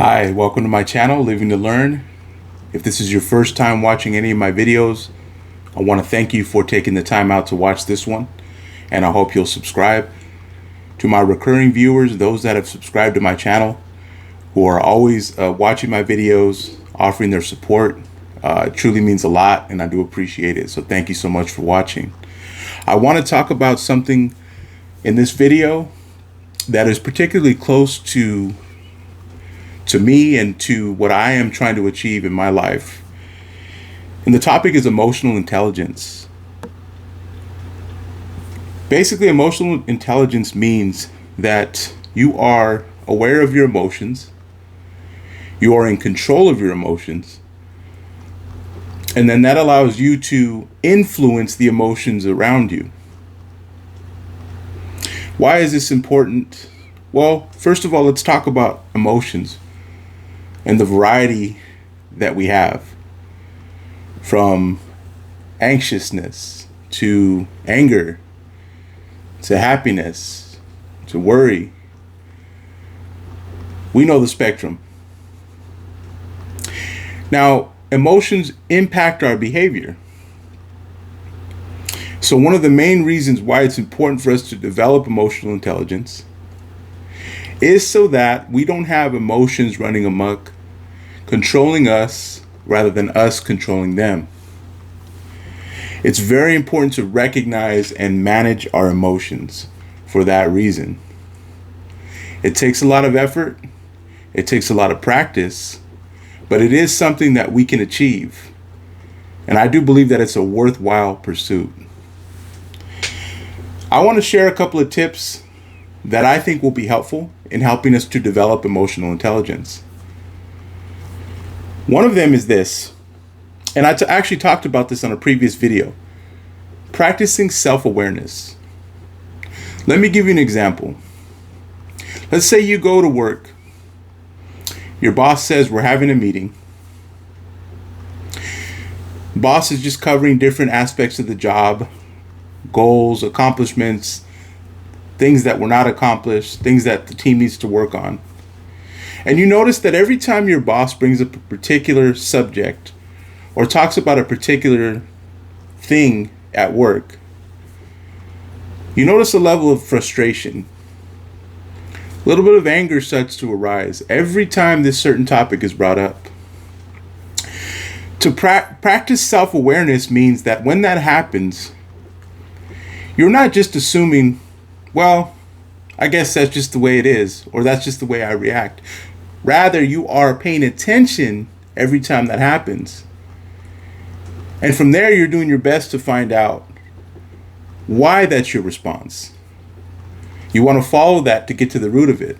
Hi, welcome to my channel, Living to Learn. If this is your first time watching any of my videos, I want to thank you for taking the time out to watch this one, and I hope you'll subscribe. To my recurring viewers, those that have subscribed to my channel, who are always watching my videos, offering their support, it truly means a lot, and I do appreciate it. So thank you so much for watching. I want to talk about something in this video that is particularly close to me and to what I am trying to achieve in my life. And the topic is emotional intelligence. Basically, emotional intelligence means that you are aware of your emotions, you are in control of your emotions, and then that allows you to influence the emotions around you. Why is this important? Well, first of all, let's talk about emotions and the variety that we have, from anxiousness to anger to happiness to worry. We know the spectrum. Now, emotions impact our behavior. So one of the main reasons why it's important for us to develop emotional intelligence is so that we don't have emotions running amok, controlling us rather than us controlling them. It's very important to recognize and manage our emotions for that reason. It takes a lot of effort, it takes a lot of practice, but it is something that we can achieve. And I do believe that it's a worthwhile pursuit. I want to share a couple of tips that I think will be helpful in helping us to develop emotional intelligence. One of them is this, and I actually talked about this on a previous video: practicing self-awareness. Let me give you an example. Let's say you go to work. Your boss says we're having a meeting. Boss is just covering different aspects of the job, goals, accomplishments, things that were not accomplished, things that the team needs to work on. And you notice that every time your boss brings up a particular subject or talks about a particular thing at work, you notice a level of frustration. A little bit of anger starts to arise every time this certain topic is brought up. To practice self-awareness means that when that happens, you're not just assuming, well, I guess that's just the way it is, or that's just the way I react. Rather, you are paying attention every time that happens. And from there, you're doing your best to find out why that's your response. You want to follow that to get to the root of it.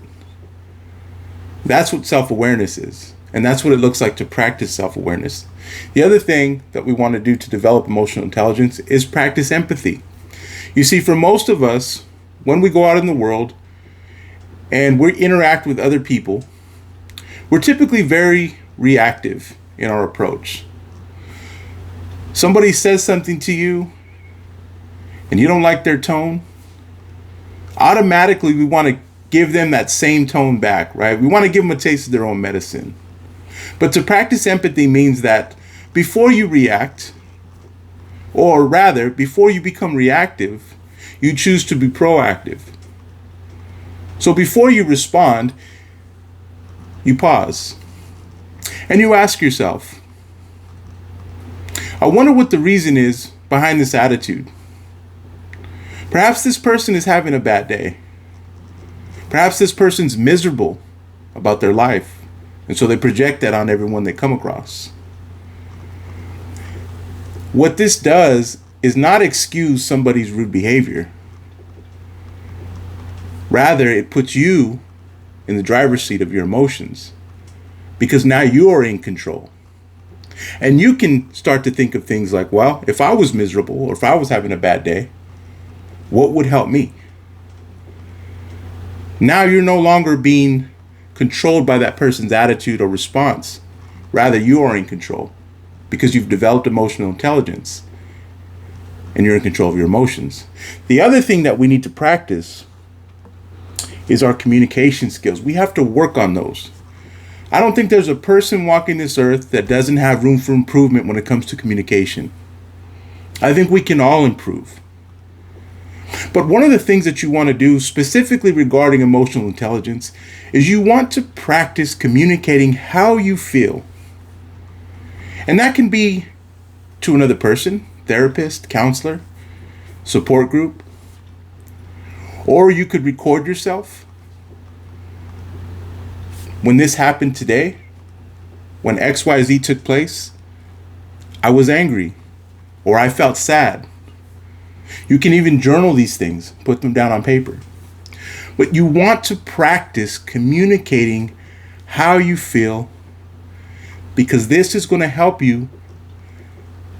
That's what self-awareness is. And that's what it looks like to practice self-awareness. The other thing that we want to do to develop emotional intelligence is practice empathy. You see, for most of us, when we go out in the world and we interact with other people, we're typically very reactive in our approach. Somebody says something to you and you don't like their tone, automatically we want to give them that same tone back, right? We want to give them a taste of their own medicine. But to practice empathy means that before you react, or rather, before you become reactive, you choose to be proactive. So before you respond, you pause and you ask yourself, I wonder what the reason is behind this attitude. Perhaps this person is having a bad day. Perhaps this person's miserable about their life, and so they project that on everyone they come across. What this does is not excuse somebody's rude behavior. Rather, it puts you in the driver's seat of your emotions, because now you're in control. And you can start to think of things like, well, if I was miserable or if I was having a bad day, what would help me? Now you're no longer being controlled by that person's attitude or response. Rather, you are in control because you've developed emotional intelligence and you're in control of your emotions. The other thing that we need to practice is our communication skills. We have to work on those. I don't think there's a person walking this earth that doesn't have room for improvement when it comes to communication. I think we can all improve. But one of the things that you want to do specifically regarding emotional intelligence is you want to practice communicating how you feel. And that can be to another person, therapist, counselor, support group. Or you could record yourself. When this happened today, when XYZ took place, I was angry or I felt sad. You can even journal these things, put them down on paper. But you want to practice communicating how you feel, because this is going to help you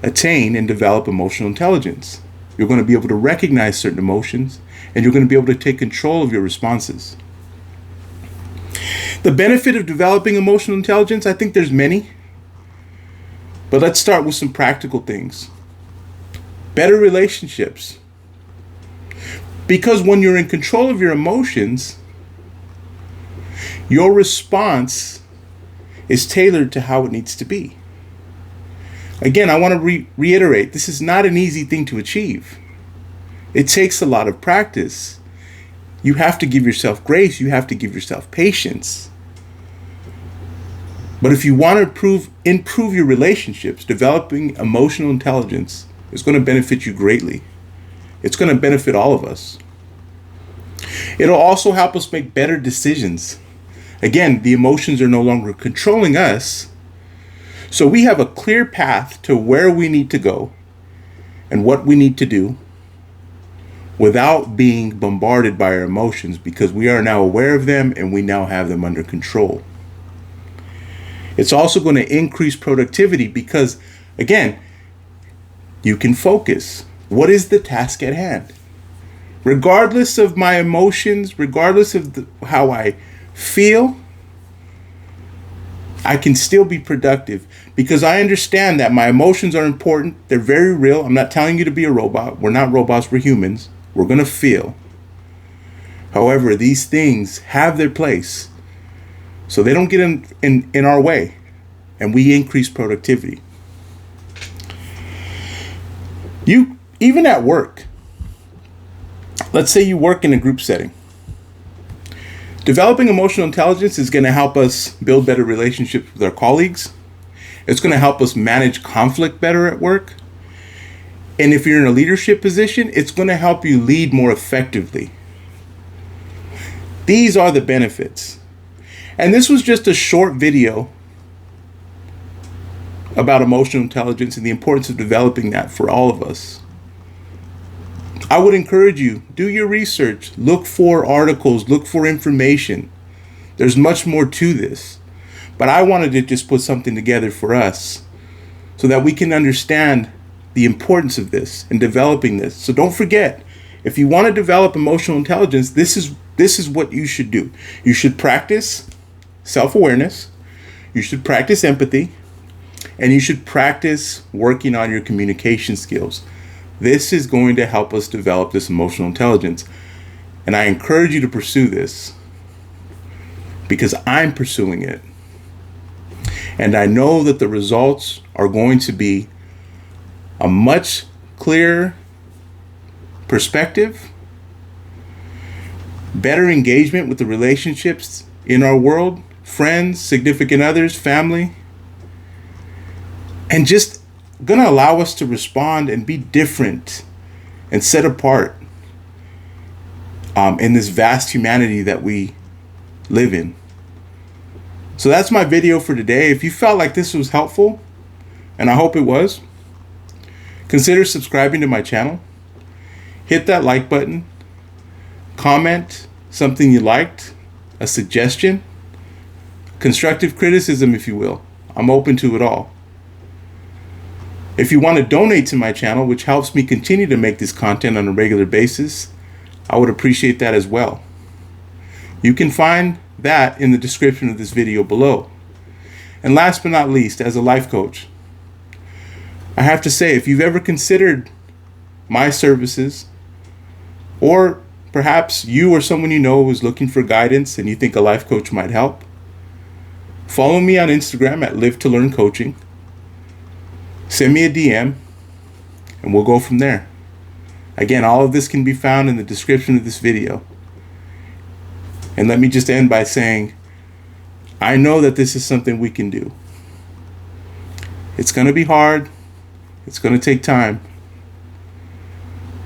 attain and develop emotional intelligence. You're going to be able to recognize certain emotions, and you're going to be able to take control of your responses. The benefit of developing emotional intelligence, I think there's many. But let's start with some practical things. Better relationships. Because when you're in control of your emotions, your response is tailored to how it needs to be. Again, I want to reiterate, this is not an easy thing to achieve. It takes a lot of practice. You have to give yourself grace. You have to give yourself patience. But if you want to improve your relationships, developing emotional intelligence is going to benefit you greatly. It's going to benefit all of us. It'll also help us make better decisions. Again, the emotions are no longer controlling us. So we have a clear path to where we need to go and what we need to do without being bombarded by our emotions, because we are now aware of them and we now have them under control. It's also going to increase productivity because, again, you can focus. What is the task at hand? Regardless of my emotions, regardless of how I feel, I can still be productive because I understand that my emotions are important. They're very real. I'm not telling you to be a robot. We're not robots. We're humans. We're going to feel. However, these things have their place, so they don't get in our way, and we increase productivity. Even at work, let's say you work in a group setting. Developing emotional intelligence is going to help us build better relationships with our colleagues. It's going to help us manage conflict better at work. And if you're in a leadership position, it's going to help you lead more effectively. These are the benefits. And this was just a short video about emotional intelligence and the importance of developing that for all of us. I would encourage you, do your research, look for articles, look for information. There's much more to this. But I wanted to just put something together for us so that we can understand the importance of this and developing this. So don't forget, if you want to develop emotional intelligence, this is what you should do. You should practice self-awareness, you should practice empathy, and you should practice working on your communication skills. This is going to help us develop this emotional intelligence. And I encourage you to pursue this because I'm pursuing it. And I know that the results are going to be a much clearer perspective, better engagement with the relationships in our world, friends, significant others, family, and just going to allow us to respond and be different and set apart in this vast humanity that we live in. So that's my video for today. If you felt like this was helpful, and I hope it was, consider subscribing to my channel. Hit that like button. Comment something you liked, a suggestion, constructive criticism, if you will. I'm open to it all. If you want to donate to my channel, which helps me continue to make this content on a regular basis, I would appreciate that as well. You can find that in the description of this video below. And last but not least, as a life coach, I have to say, if you've ever considered my services, or perhaps you or someone you know is looking for guidance and you think a life coach might help, Follow me on Instagram at Live to Learn Coaching. Send me a DM, and we'll go from there. Again, all of this can be found in the description of this video. And let me just end by saying, I know that this is something we can do. It's going to be hard. It's going to take time.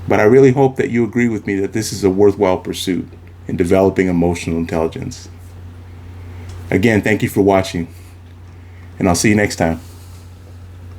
But I really hope that you agree with me that this is a worthwhile pursuit in developing emotional intelligence. Again, thank you for watching, and I'll see you next time.